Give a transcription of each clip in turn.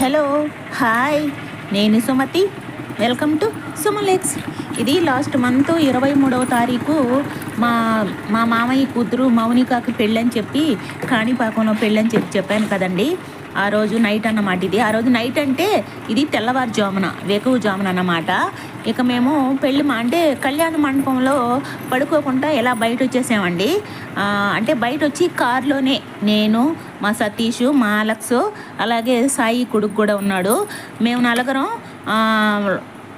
Hello, hi, నేను Sumathi. Welcome to సుమలెక్స్. ఇది last month 23వ తారీఖు మా మా మామయ్య కూతురు మౌనికాకి పెళ్ళని చెప్పి కాణిపాకంలో పెళ్ళని చెప్పాను కదండి. ఆ రోజు నైట్ అన్నమాట. ఇది ఆ రోజు నైట్ అంటే ఇది తెల్లవారుజామున వేకువజామున అన్నమాట. ఇక మేము పెళ్ళి అంటే కళ్యాణ మండపంలో పడుకోకుండా ఎలా బయట వచ్చేసామండి. అంటే బయట వచ్చి కారులోనే నేను, మా సతీష్, మా అలెక్స్, అలాగే సాయి కొడుకు కూడా ఉన్నాడు. మేము నలుగురం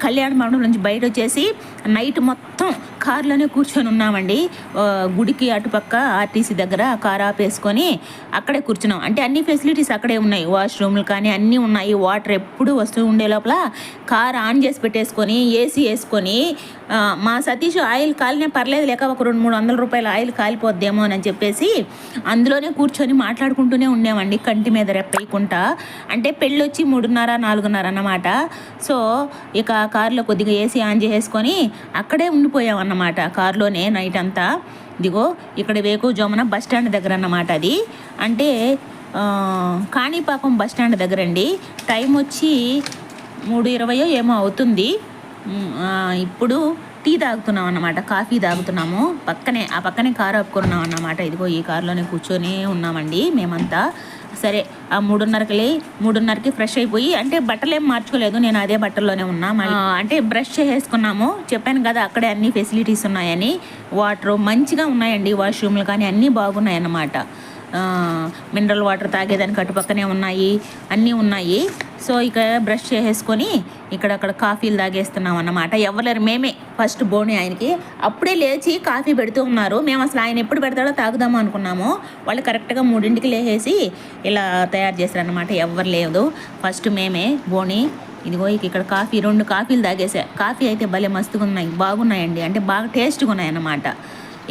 కళ్యాణ మండపం నుంచి బయట వచ్చేసి నైట్ మొత్తం కారులోనే కూర్చొని ఉన్నామండి. గుడికి అటుపక్క ఆర్టీసీ దగ్గర కారు ఆపేసుకొని అక్కడే కూర్చున్నాం. అంటే అన్ని ఫెసిలిటీస్ అక్కడే ఉన్నాయి, వాష్రూమ్లు కానీ అన్నీ ఉన్నాయి. వాటర్ ఎప్పుడు వస్తూ ఉండే లోపల కారు ఆన్ చేసి పెట్టేసుకొని ఏసీ వేసుకొని మా సతీష్ ఆయిల్ కాలినే పర్లేదు లేక ఒక 200-300 రూపాయల ఆయిల్ కాలిపోద్దేమో అని చెప్పేసి అందులోనే కూర్చొని మాట్లాడుకుంటూనే ఉండేవండి, కంటి మీద రెప్పేయకుండా. అంటే పెళ్ళి వచ్చి 3:30-4:30 అన్నమాట. సో ఇక కారులో కొద్దిగా ఏసీ ఆన్ చేసేసుకొని అక్కడే ఉండిపోయామన్నమాట కారులోనే నైట్ అంతా. ఇదిగో ఇక్కడ వేకువజామున బస్ స్టాండ్ దగ్గర అన్నమాట. అది అంటే కాణిపాకం బస్ స్టాండ్ దగ్గర అండి. టైం వచ్చి 3:20 ఏమో అవుతుంది. ఇప్పుడు టీ తాగుతున్నాం అన్నమాట, కాఫీ తాగుతున్నాము. ఆ పక్కనే కారు ఆపుకున్నాం అన్నమాట. ఇదిగో ఈ కారులోనే కూర్చొని ఉన్నామండి మేమంతా. సరే ఆ 3:30కి ఫ్రెష్ అయిపోయి, అంటే బట్టలు ఏం మార్చుకోలేదు, నేను అదే బట్టల్లోనే ఉన్నా. అంటే బ్రష్ చేసుకున్నాము, చెప్పాను కదా అక్కడే అన్ని ఫెసిలిటీస్ ఉన్నాయని. వాటర్ మంచిగా ఉన్నాయండి, వాష్రూమ్లు కానీ అన్నీ బాగున్నాయి అన్నమాట. మినరల్ వాటర్ తాగేదానికి అటుపక్కనే ఉన్నాయి, అన్నీ ఉన్నాయి. సో ఇక బ్రష్ చేసేసుకొని ఇక్కడక్కడ కాఫీలు తాగేస్తున్నాం అన్నమాట. ఎవరు మేమే ఫస్ట్ బోని ఆయనకి అప్పుడే లేచి కాఫీ పెడుతూ ఉన్నారు. మేము అసలు ఆయన ఎప్పుడు పెడతాడో తాగుదాము అనుకున్నాము. వాళ్ళు కరెక్ట్గా 3ంటికి లేచేసి ఇలా తయారు చేశారన్నమాట. ఎవరు లేదు, ఫస్ట్ మేమే బోని. ఇదిగో ఇక్కడ కాఫీ 2 కాఫీలు తాగేసా. కాఫీ అయితే భలే మస్తుగా ఉన్నాయి, బాగున్నాయండి, అంటే బాగా టేస్ట్గా ఉన్నాయి అన్నమాట.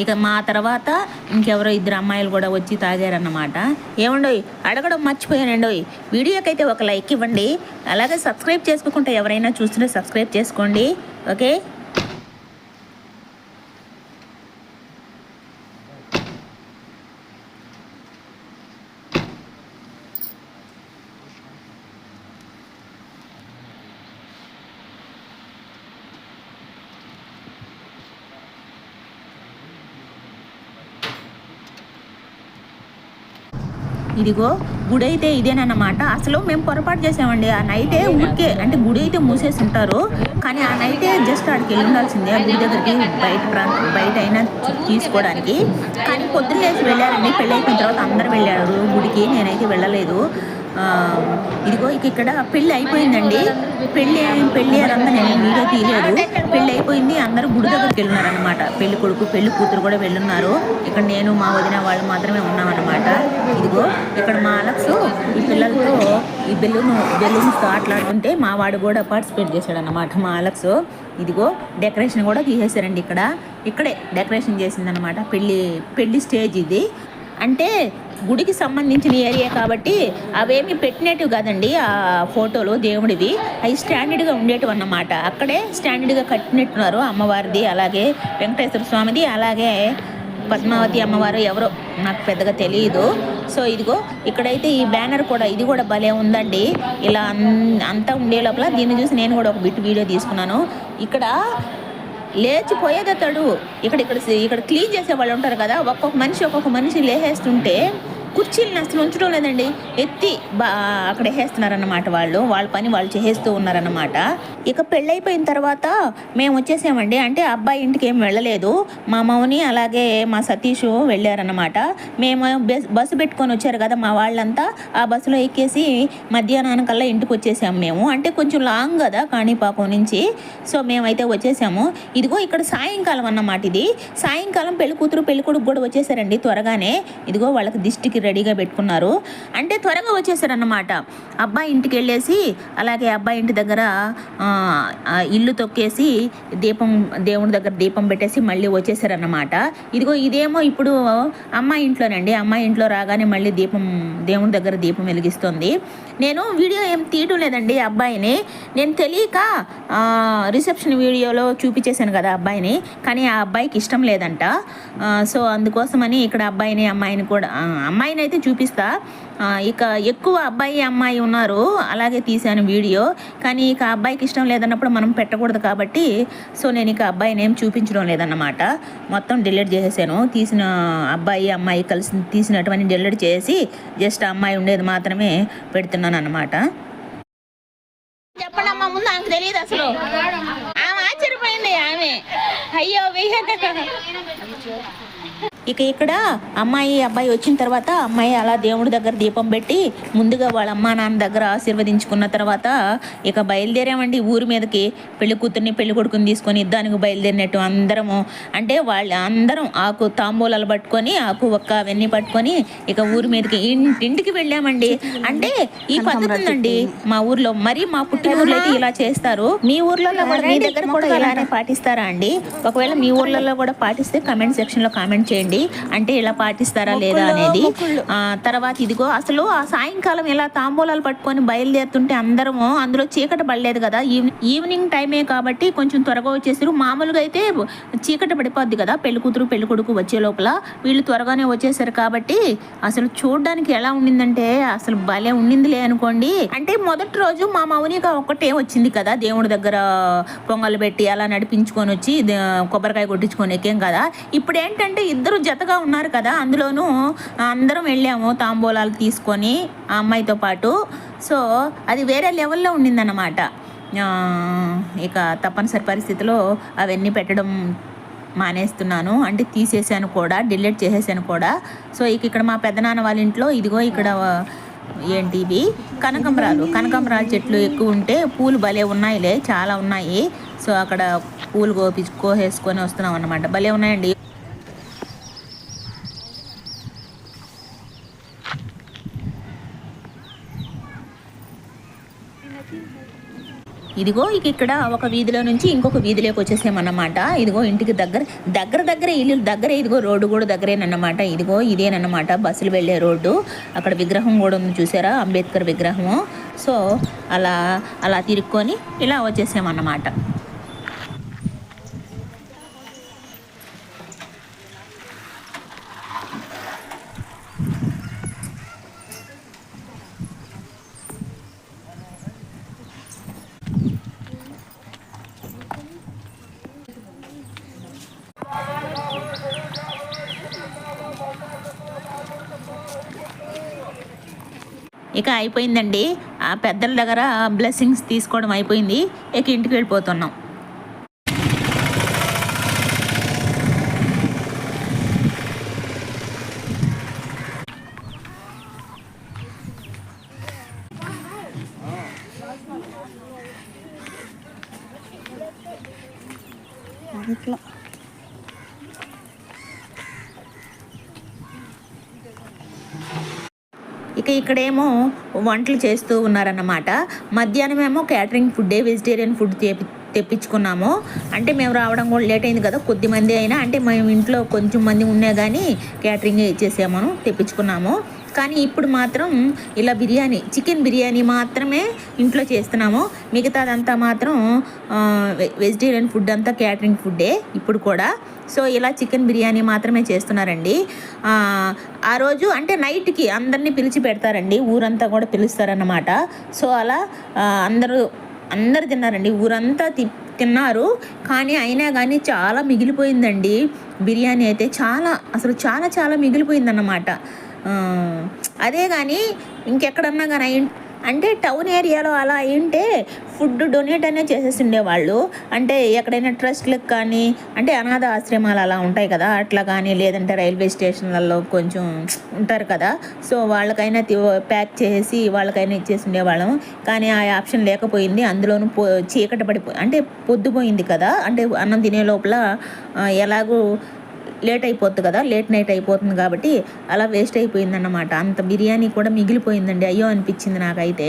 ఇక మా తర్వాత ఇంకెవరో 2 అమ్మాయిలు కూడా వచ్చి తాగారన్నమాట. ఏమండోయ్, అడగడం మర్చిపోయానండోయ్, వీడియోకైతే ఒక లైక్ ఇవ్వండి. అలాగే సబ్స్క్రైబ్ చేసుకోకుండా ఎవరైనా చూస్తుంటే సబ్స్క్రైబ్ చేసుకోండి, ఓకే. ఇదిగో గుడి అయితే ఇదేనన్నమాట. అసలు మేము పొరపాటు చేసామండి. ఆ నైటే ఊరికే, అంటే గుడి అయితే మూసేసి ఉంటారు, కానీ ఆ నైటే జస్ట్ అక్కడికి వెళ్ళి ఉండాల్సిందే, ఆ గుడి దగ్గరికి బయట అయినా తీసుకోవడానికి. కానీ పొద్దున్న లేచి వెళ్ళారండి. పెళ్ళి అయిపోయిన తర్వాత అందరు వెళ్ళారు గుడికి, నేనైతే వెళ్ళలేదు. ఇదిగో ఇక్కడ పెళ్ళి అయిపోయిందండి. పెళ్ళి అదంతా నేను వీడియో తీయలేదు. పెళ్ళి అయిపోయింది, అందరూ గుడి దగ్గరికి వెళ్ళినారనమాట. పెళ్లి కొడుకు పెళ్లి కూతురు కూడా వెళ్ళున్నారు. ఇక్కడ నేను మా వదిన వాళ్ళు మాత్రమే ఉన్నామన్నమాట. ఇదిగో ఇక్కడ మా అలెక్స్ ఈ పిల్లలతో ఈ బెలూన్స్తో ఆటలాడుతుంటే మా వాడు కూడా పార్టిసిపేట్ చేశాడనమాట, మా అలెక్స్. ఇదిగో డెకరేషన్ కూడా తీసేశారండి. ఇక్కడే డెకరేషన్ చేసిందనమాట. పెళ్ళి స్టేజ్ ఇది. అంటే గుడికి సంబంధించిన ఏరియా కాబట్టి అవేమి పెట్టినట్టు కాదండి, ఆ ఫోటోలు దేవుడివి అవి స్టాండర్డ్గా ఉండేటివి అన్నమాట. అక్కడే స్టాండర్డ్గా కట్టినట్టున్నారు. అమ్మవారిది, అలాగే వెంకటేశ్వర స్వామిది, అలాగే పద్మావతి అమ్మవారు ఎవరో నాకు పెద్దగా తెలియదు. సో ఇదిగో ఇక్కడైతే ఈ బ్యానర్ కూడా, ఇది కూడా భలే ఉందండి. ఇలా అంతా ఉండే లోపల దీన్ని చూసి నేను కూడా ఒక వీడియో తీసుకున్నాను. ఇక్కడ లేచిపోయేదతడు. ఇక్కడ క్లీన్ చేసే వాళ్ళు ఉంటారు కదా, ఒక్కొక్క మనిషి లేచేస్తుంటే కుర్చీలను అసలు ఉంచడం లేదండి, ఎత్తి అక్కడ వేసేస్తున్నారన్నమాట. వాళ్ళ పని వాళ్ళు చేసేస్తూ ఉన్నారన్నమాట. ఇక పెళ్ళైపోయిన తర్వాత మేము వచ్చేసామండి. అంటే అబ్బాయి ఇంటికి ఏం వెళ్ళలేదు, మా మౌని అలాగే మా సతీష్ వెళ్ళారన్నమాట. మేము బస్సు పెట్టుకొని వచ్చారు కదా మా వాళ్ళంతా, ఆ బస్సులో ఎక్కేసి మధ్యాహ్నానికల్లా ఇంటికి వచ్చేసాము మేము. అంటే కొంచెం లాంగ్ కదా కాణిపాకం నుంచి. సో మేమైతే వచ్చేసాము. ఇదిగో ఇక్కడ సాయంకాలం అన్నమాట. ఇది సాయంకాలం పెళ్లి కూతురు పెళ్లి కొడుకు కూడా వచ్చేసారండి త్వరగానే. ఇదిగో వాళ్ళకి దిష్టికి రెడీగా పెట్టుకున్నారు, అంటే త్వరగా వచ్చేసారన్నమాట. అబ్బాయి ఇంటికి వెళ్ళేసి అలాగే అబ్బాయి ఇంటి దగ్గర ఇల్లు తొక్కేసి దేవుడి దగ్గర దీపం పెట్టేసి మళ్ళీ వచ్చేసారన్నమాట. ఇదేమో ఇప్పుడు అమ్మాయి ఇంట్లోనండి. అమ్మాయి ఇంట్లో రాగానే మళ్ళీ దేవుడి దగ్గర దీపం వెలిగిస్తుంది. నేను వీడియో ఏం తీయటం లేదండి అబ్బాయిని, నేను తెలియక రిసెప్షన్ వీడియోలో చూపించేశాను కదా అబ్బాయిని, కానీ ఆ అబ్బాయికి ఇష్టం లేదంట. సో అందుకోసమని ఇక్కడ అబ్బాయిని అమ్మాయిని కూడా, అమ్మాయిని అయితే చూపిస్తా, ఇక ఎక్కువ అబ్బాయి అమ్మాయి ఉన్నారు, అలాగే తీశాను వీడియో. కానీ ఇక అబ్బాయికి ఇష్టం లేదన్నప్పుడు మనం పెట్టకూడదు కాబట్టి సో నేను ఇక అబ్బాయిని ఏం చూపించడం లేదన్నమాట. మొత్తం డిలీట్ చేసేసాను. తీసిన అబ్బాయి అమ్మాయి కలిసి తీసినటువంటి డిలీట్ చేసి జస్ట్ అమ్మాయి ఉండేది మాత్రమే పెడుతున్నాను అన్నమాట. చెప్పండి అమ్మ, ముందు ఆమెకు తెలియదు అసలు. ఆమె ఆశ్చర్యపోయింది ఆమె. అయ్యో ఇక ఇక్కడ అమ్మాయి అబ్బాయి వచ్చిన తర్వాత అమ్మాయి అలా దేవుడి దగ్గర దీపం పెట్టి ముందుగా వాళ్ళ అమ్మా నాన్న దగ్గర ఆశీర్వదించుకున్న తర్వాత ఇక బయలుదేరామండి ఊరి మీదకి. పెళ్లి కూతుర్ని పెళ్లి కొడుకుని తీసుకొని ఇద్దానికి బయలుదేరినట్టు అందరము. అంటే వాళ్ళు అందరం ఆకు తాంబూలాలు పట్టుకొని ఆకు ఒక్క అవన్నీ పట్టుకొని ఇక ఊరి మీదకి ఇంటింటికి వెళ్ళామండి. అంటే ఈ పద్ధతి ఉందండి మా ఊర్లో. మరి మా పుట్టిన ఊర్లో అయితే ఇలా చేస్తారు. మీ ఊర్లలో కూడా మీ దగ్గర కూడా ఇలానే పాటిస్తారా అండి? ఒకవేళ మీ ఊర్లలో కూడా పాటిస్తే కమెంట్ సెక్షన్ లో కామెంట్ చేయండి. అంటే ఇలా పాటిస్తారా లేదా అనేది. తర్వాత ఇదిగో అసలు ఆ సాయంకాలం ఇలా తాంబూలాలు పట్టుకొని బయలుదేరుతుంటే అందరము అందులో చీకటి పడలేదు కదా, ఈవినింగ్ టైమే కాబట్టి కొంచెం త్వరగా వచ్చేసారు. మామూలుగా అయితే చీకటి పడిపోద్ది కదా పెళ్లి కూతురు పెళ్లి కొడుకు వచ్చే లోపల, వీళ్ళు త్వరగానే వచ్చేసారు కాబట్టి అసలు చూడడానికి ఎలా ఉండిందంటే అసలు భలే ఉండిందిలే అనుకోండి. అంటే మొదటి రోజు మా మౌనిక ఒక్కటే వచ్చింది కదా దేవుడి దగ్గర పొంగలు పెట్టి అలా నడిపించుకొని వచ్చి కొబ్బరికాయ కొట్టించుకొని ఎక్కాం కదా. ఇప్పుడు ఏంటంటే ఇద్దరు జతగా ఉన్నారు కదా, అందులోనూ అందరం వెళ్ళాము తాంబూలాలు తీసుకొని ఆ అమ్మాయితో పాటు. సో అది వేరే లెవెల్లో ఉండిందన్నమాట. ఇక తప్పనిసరి పరిస్థితిలో అవన్నీ పెట్టడం మానేస్తున్నాను, అంటే తీసేసాను కూడా, డిలీట్ చేసేసాను కూడా. సో ఇక్కడ మా పెద్దనాన్న వాళ్ళ ఇంట్లో ఇదిగో ఇక్కడ ఏంటి ఇవి కనకంబరాలు చెట్లు ఎక్కువ ఉంటే పూలు భలే ఉన్నాయిలే, చాలా ఉన్నాయి. సో అక్కడ పూలు కోసేసుకొని వస్తున్నాం అన్నమాట. భలే ఉన్నాయండి. ఇదిగో ఇక్కడ ఒక వీధిలో నుంచి ఇంకొక వీధిలోకి వచ్చేసామన్నమాట. ఇదిగో ఇంటికి దగ్గరే ఇల్లు దగ్గరే. ఇదిగో రోడ్డు కూడా దగ్గరేనన్నమాట. ఇదిగో ఇదేనన్నమాట బస్సులు వెళ్ళే రోడ్డు. అక్కడ విగ్రహం కూడా ఉంది చూసారా, అంబేద్కర్ విగ్రహము. సో అలా తిరుక్కొని ఇలా వచ్చేసామన్నమాట. ఇక అయిపోయిందండి, ఆ పెద్దల దగ్గర బ్లెస్సింగ్స్ తీసుకోవడం అయిపోయింది. ఇక ఇంటికి వెళ్ళిపోతున్నాం. ఇక్కడేమో వంటలు చేస్తూ ఉన్నారన్నమాట. మధ్యాహ్నం ఏమో క్యాటరింగ్ ఫుడ్డే, వెజిటేరియన్ ఫుడ్ తెప్పించుకున్నాము. అంటే మేము రావడం కూడా లేట్ అయింది కదా, కొద్ది మంది అయినా, అంటే మేము ఇంట్లో కొంచెం మంది ఉన్నా కానీ క్యాటరింగ్ ఇచ్చేసాము, తెప్పించుకున్నాము. కానీ ఇప్పుడు మాత్రం ఇలా చికెన్ బిర్యానీ మాత్రమే ఇంట్లో చేస్తున్నాము. మిగతాదంతా మాత్రం వెజిటేరియన్ ఫుడ్ అంతా క్యాటరింగ్ ఫుడ్డే ఇప్పుడు కూడా. సో ఇలా చికెన్ బిర్యానీ మాత్రమే చేస్తున్నారండి. ఆ రోజు అంటే నైట్కి అందరినీ పిలిచి పెడతారండి, ఊరంతా కూడా పిలుస్తారన్నమాట. సో అలా అందరూ తిన్నారండి, ఊరంతా తిన్నారు. కానీ అయినా కానీ చాలా మిగిలిపోయిందండి బిర్యానీ అయితే. అసలు చాలా మిగిలిపోయిందన్నమాట. అదే కానీ ఇంకెక్కడన్నా కానీ అంటే టౌన్ ఏరియాలో అలా అయింటే ఫుడ్ డొనేట్ అనేది చేసేసి ఉండేవాళ్ళు. అంటే ఎక్కడైనా ట్రస్ట్లకు కానీ, అంటే అనాథ ఆశ్రమాలు అలా ఉంటాయి కదా, అట్లా కానీ, లేదంటే రైల్వే స్టేషన్లలో కొంచెం ఉంటారు కదా, సో వాళ్ళకైనా ప్యాక్ చేసి వాళ్ళకైనా ఇచ్చేసి ఉండేవాళ్ళం. కానీ ఆ ఆప్షన్ లేకపోయింది. అందులోనూ చీకటి అంటే పొద్దుపోయింది కదా, అంటే అన్నం తినే లోపల ఎలాగూ లేట్ అయిపోతుంది కదా, లేట్ నైట్ అయిపోతుంది కాబట్టి అలా వేస్ట్ అయిపోయిందన్నమాట. అంత బిర్యానీ కూడా మిగిలిపోయిందండి, అయ్యో అనిపించింది నాకైతే.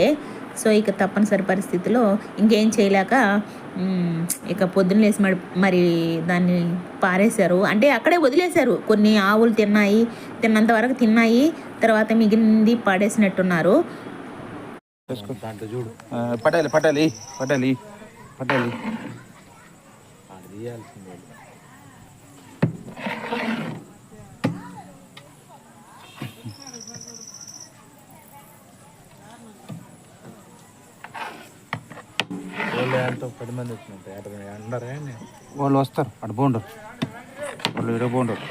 సో ఇక తప్పనిసరి పరిస్థితిలో ఇంకేం చేయలేక ఇక పొద్దున్న లేసి మరి దాన్ని పారేశారు, అంటే అక్కడే వదిలేశారు. కొన్ని ఆవులు తిన్నంత వరకు తిన్నాయి, తర్వాత మిగిలింది పాడేసినట్టున్నారు. పటాలి పటాలి పటాలి పటాలి వాళ్ళు వస్తారు అటు బాగుంటారు, వాళ్ళు ఇడ బాగుంటారు,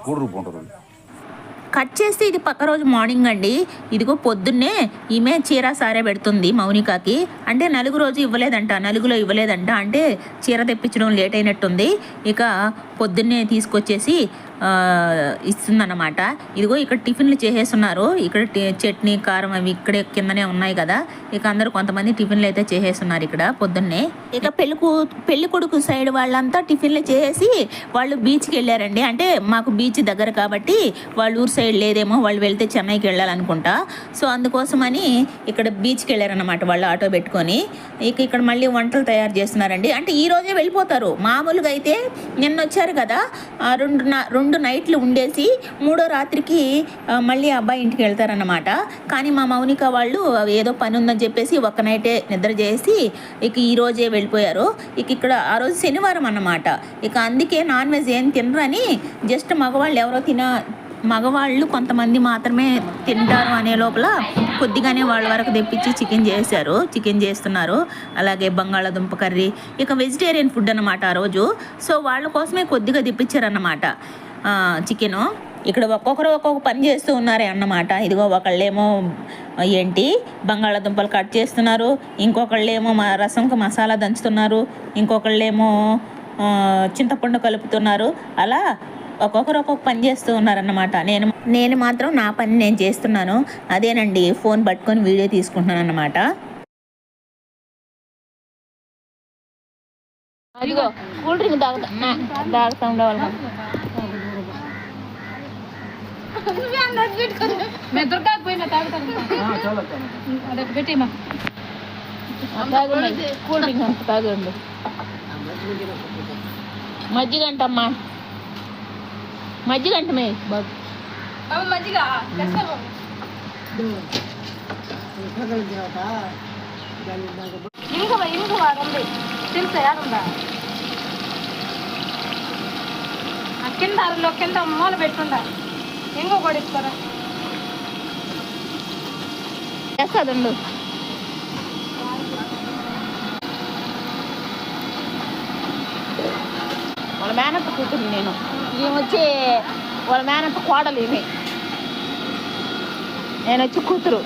కూడరు బాగుంటారు వాళ్ళు. కట్ చేస్తే ఇది పక్క రోజు మార్నింగ్ అండి. ఇదిగో పొద్దున్నే ఈమె చీర సారే పెడుతుంది మౌనికాకి. అంటే నలుగు రోజు ఇవ్వలేదంట, నలుగులో ఇవ్వలేదంట. అంటే చీర తెప్పించడం లేట్ అయినట్టుంది. ఇక పొద్దున్నే తీసుకొచ్చేసి ఇస్తుందన్నమాట. ఇదిగో ఇక్కడ టిఫిన్లు చేసేస్తున్నారు. ఇక్కడ చట్నీ కారం అవి ఇక్కడే కిందనే ఉన్నాయి కదా. ఇక అందరూ కొంతమంది టిఫిన్లు అయితే చేసేస్తున్నారు ఇక్కడ పొద్దున్నే. ఇక పెళ్లి కొడుకు సైడ్ వాళ్ళంతా టిఫిన్లు చేసేసి వాళ్ళు బీచ్కి వెళ్ళారండి. అంటే మాకు బీచ్ దగ్గర కాబట్టి వాళ్ళ ఊరు సైడ్ లేదేమో, వాళ్ళు వెళ్తే చెన్నైకి వెళ్ళాలనుకుంటా. సో అందుకోసమని ఇక్కడ బీచ్కి వెళ్ళారన్నమాట వాళ్ళు ఆటో పెట్టుకొని. ఇక ఇక్కడ మళ్ళీ వంటలు తయారు చేస్తున్నారండి. అంటే ఈ రోజే వెళ్ళిపోతారు. మామూలుగా అయితే నిన్న వచ్చారు కదా, రెండు నైట్లు ఉండేసి మూడో రాత్రికి మళ్ళీ అబ్బాయి ఇంటికి వెళ్తారన్నమాట. కానీ మా మౌనిక వాళ్ళు ఏదో పని ఉందని చెప్పేసి ఒక్క నైటే నిద్ర చేసి ఇక ఈ రోజే వెళ్ళిపోయారు. ఇక ఇక్కడ ఆ రోజు శనివారం అన్నమాట. ఇక అందుకే నాన్ వెజ్ ఏం తినరని జస్ట్ మగవాళ్ళు కొంతమంది మాత్రమే తింటారు అనే లోపల కొద్దిగానే వాళ్ళ వరకు తెప్పించి చికెన్ చేస్తున్నారు. అలాగే బంగాళాదుంప కర్రీ, ఇక వెజిటేరియన్ ఫుడ్ అన్నమాట ఆ రోజు. సో వాళ్ళ కోసమే కొద్దిగా తెప్పించారన్నమాట చికెను. ఇక్కడ ఒక్కొక్కరు ఒక్కొక్క పని చేస్తూ ఉన్నారే అన్నమాట. ఇదిగో ఒకళ్ళేమో బంగాళాదుంపలు కట్ చేస్తున్నారు, ఇంకొకళ్ళేమో రసంకు మసాలా దంచుతున్నారు, ఇంకొకళ్ళేమో చింతపండు కలుపుతున్నారు. అలా ఒక్కొక్కరు ఒక్కొక్క పని చేస్తూ ఉన్నారన్నమాట. నేను మాత్రం నా పని నేను చేస్తున్నాను. అదేనండి, ఫోన్ పట్టుకొని వీడియో తీసుకుంటున్నాను అన్నమాట. అదిగో కూల్ డ్రింక్ తాగుతా ఉండేవాళ్ళు. కూల్ డ్రింక్ అంత తాగండి. మజ్జిగంటమ్మా, మజ్జిగంటమే బాబు. కింద మూల పెట్టుండ ఇంకో కూడా ఇస్తారా చేస్తాదండు. వాళ్ళ మేనత్త కూతురు నేను, ఈమె వచ్చి వాళ్ళ మేనత్త కోడలు, ఈమె నేను వచ్చి కూతురు.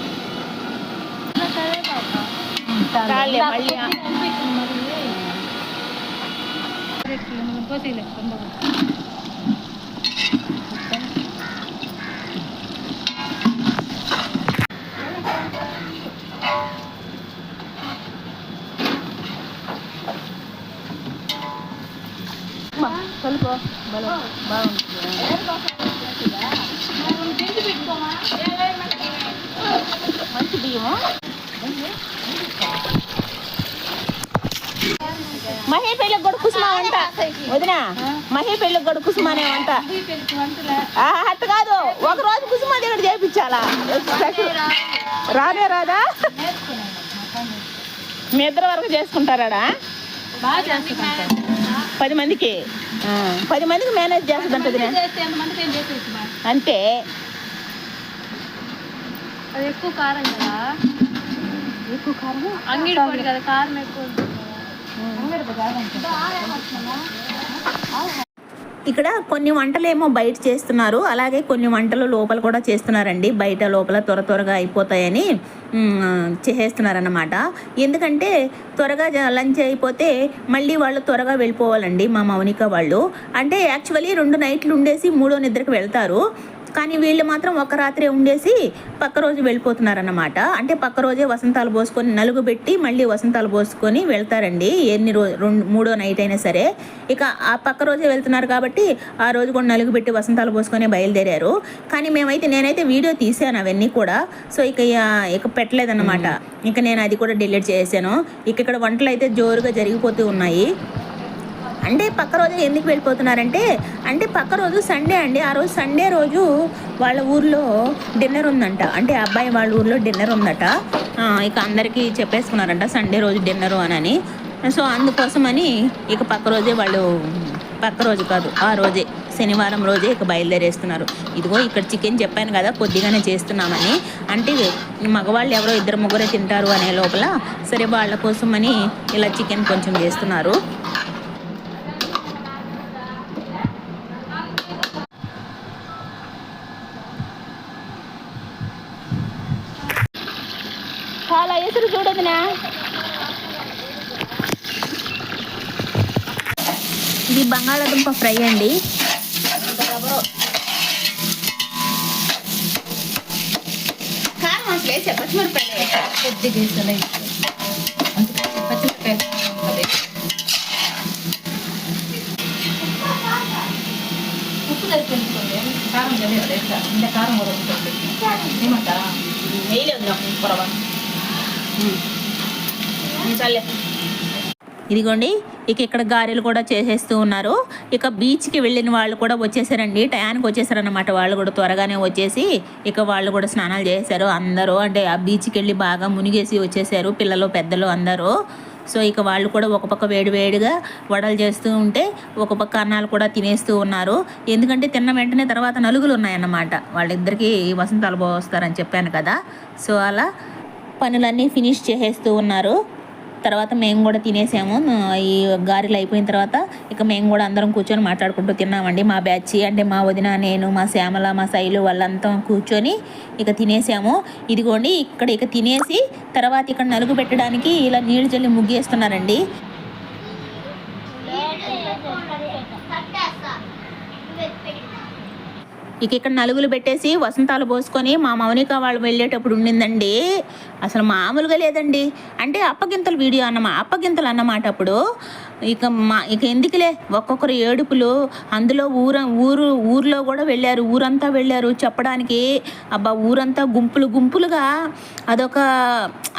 కలుపు బాగుంటుంది. మంచి బియ్యము. మహే పెళ్ళికి కూడా కుసుమా వంట వదినా, మహే పెళ్ళికి కూడా కుసుమానే వంట. అట్ట కాదు, ఒక రోజు కుసుమా దగ్గర చేయించాలా? రాదా? మీ ఇద్దరు వరకు చేసుకుంటారా? 10 మందికి మేనేజ్ చేస్తుంటది అంతే. అది ఎక్కువ కారం కదా, ఎక్కువ కారం అంగిడి పొడి కదా, కారం ఎక్కువ. ఇక్కడ కొన్ని వంటలేమో బయట చేస్తున్నారు, అలాగే కొన్ని వంటలు లోపల కూడా చేస్తున్నారండి. బయట లోపల త్వరగా అయిపోతాయని చేసేస్తున్నారన్నమాట. ఎందుకంటే త్వరగా లంచ్ అయిపోతే మళ్ళీ వాళ్ళు త్వరగా వెళ్ళిపోవాలండి మా మౌనిక వాళ్ళు. అంటే యాక్చువల్లీ 2 నైట్లు ఉండేసి 3వ నిద్రకు వెళ్తారు. కానీ వీళ్ళు మాత్రం ఒక రాత్రే ఉండేసి పక్క రోజు వెళ్ళిపోతున్నారన్నమాట. అంటే పక్క రోజే వసంతాలు పోసుకొని నలుగు పెట్టి మళ్ళీ వసంతాలు పోసుకొని వెళ్తారండి. మూడో నైట్ అయినా సరే. ఇక ఆ పక్క రోజే వెళ్తున్నారు కాబట్టి ఆ రోజు కూడా నలుగు పెట్టి వసంతాలు పోసుకొని బయలుదేరారు. కానీ నేనైతే వీడియో తీసాను అవన్నీ కూడా. సో ఇక పెట్టలేదన్నమాట. ఇక నేను అది కూడా డిలీట్ చేసాను. ఇక్కడ వంటలు అయితే జోరుగా జరిగిపోతూ ఉన్నాయి. అంటే పక్క రోజు ఎందుకు వెళ్ళిపోతున్నారంటే, అంటే పక్క రోజు సండే అండి. ఆ రోజు సండే రోజు వాళ్ళ ఊర్లో డిన్నర్ ఉందంట. అంటే అబ్బాయి వాళ్ళ ఊర్లో డిన్నర్ ఉందట. ఇక అందరికీ చెప్పేసుకున్నారంట సండే రోజు డిన్నరు అని. సో అందుకోసమని ఇక పక్క రోజే వాళ్ళు, పక్క రోజు కాదు ఆ రోజే శనివారం రోజే ఇక బయలుదేరేస్తున్నారు. ఇదిగో ఇక్కడ చికెన్ చెప్పాను కదా కొద్దిగానే చేస్తున్నామని, అంటే మగవాళ్ళు ఎవరో 2-3 తింటారు అనే లోపల సరే వాళ్ళ కోసమని ఇలా చికెన్ కొంచెం చేస్తున్నారు. చాలా ఎసురు చూడదునా. ఇది బంగాళాదుంప ఫ్రై అండి. కారం అసలు వేసే పచ్చిమిరపకాయలు కొద్దిగా వేసాను. పచ్చిమిరపకాయలు ఉప్పు సరిపోయించుకోండి. కారం తెలియదు వేస్తా. ఇంకా కారం కూడా ఉంటుంది. ఏమంటారా? వేయలేదు నాకు పొరవ. చాలే. ఇదిగోండి ఇక ఇక్కడ గారెలు కూడా చేసేస్తూ ఉన్నారు. ఇక బీచ్కి వెళ్ళిన వాళ్ళు కూడా వచ్చేసారండి. టయానికి వచ్చేసారన్నమాట. వాళ్ళు కూడా త్వరగానే వచ్చేసి ఇక వాళ్ళు కూడా స్నానాలు చేశారు. అందరూ అంటే ఆ బీచ్కి వెళ్ళి బాగా మునిగేసి వచ్చేసారు, పిల్లలు పెద్దలు అందరూ. సో ఇక వాళ్ళు కూడా ఒక పక్క వేడివేడిగా వడలు చేస్తూ ఉంటే ఒక పక్క అన్నాలు కూడా తినేస్తూ ఉన్నారు. ఎందుకంటే తిన్న వెంటనే తర్వాత నలుగులు ఉన్నాయన్నమాట. వాళ్ళిద్దరికీ వసంతాలు పోస్తారని చెప్పాను కదా. సో అలా పనులన్నీ ఫినిష్ చేసేస్తూ ఉన్నారు. తర్వాత మేము కూడా తినేసాము. ఈ గారెలు అయిపోయిన తర్వాత ఇక మేము కూడా అందరం కూర్చొని మాట్లాడుకుంటూ తిన్నామండి. మా బ్యాచ్ అంటే మా వదిన, నేను, మా శ్యామల, మా శైలు వాళ్ళంతా కూర్చొని ఇక తినేసాము. ఇదిగోండి ఇక్కడ ఇక తినేసి తర్వాత ఇక్కడ నలుగు పెట్టడానికి ఇలా నీళ్ళు చల్లి ముగ్గేస్తున్నారండి. ఇక ఇక్కడ నలుగులు పెట్టేసి వసంతాలు పోసుకొని మా మౌనిక వాళ్ళు వెళ్ళేటప్పుడు ఉండిందండి. అసలు మామూలుగా లేదండి. అంటే అప్పగింతలు వీడియో అప్పగింతలు అన్నమాట. అప్పుడు ఇక ఎందుకులే ఒక్కొక్కరు ఏడుపులు. అందులో ఊర్లో కూడా వెళ్ళారు, ఊరంతా వెళ్ళారు చెప్పడానికి. అబ్బా ఊరంతా గుంపులుగా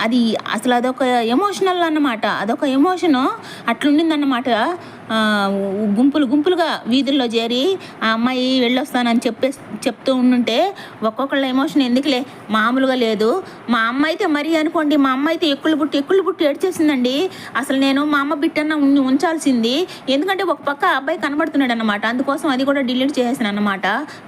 అది అసలు అదొక ఎమోషనల్ అన్నమాట. అదొక ఎమోషను అట్లుండిందన్నమాట. గుంపులుగా వీధుల్లో చేరి ఆ అమ్మాయి వెళ్ళొస్తానని చెప్తూ ఉండుంటే ఒక్కొక్కళ్ళ ఎమోషన్ ఎందుకులే మామూలుగా లేదు. మా అమ్మ అయితే మరీ అనుకోండి, మా అమ్మ అయితే ఎక్కుళ్ళు పుట్టి ఏడ్చేసిందండి. అసలు నేను మా అమ్మ బిట్టన్న ఉంచాల్సింది. ఎందుకంటే ఒక పక్క అబ్బాయి కనబడుతున్నాడు అన్నమాట. అందుకోసం అది కూడా డిలీట్ చేసేసాను అన్నమాట.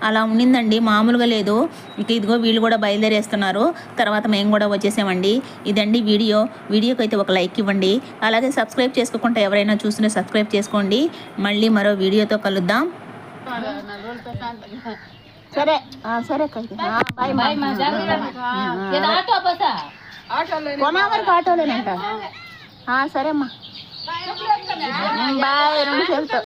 అలా ఉండిందండి, మామూలుగా లేదు. ఇక ఇదిగో వీళ్ళు కూడా బయలుదేరేస్తున్నారు. తర్వాత మేము కూడా వచ్చేసామండి. ఇదండి వీడియోకి అయితే ఒక లైక్ ఇవ్వండి. అలాగే సబ్స్క్రైబ్ చేసుకోకుండా ఎవరైనా చూస్తుంటే సబ్స్క్రైబ్ చేసుకోండి. మళ్ళీ మరో వీడియోతో కలుద్దాం. సరే ఆటోలేనంట. సరే అమ్మా బాయ్. 2 నిమిషాలతో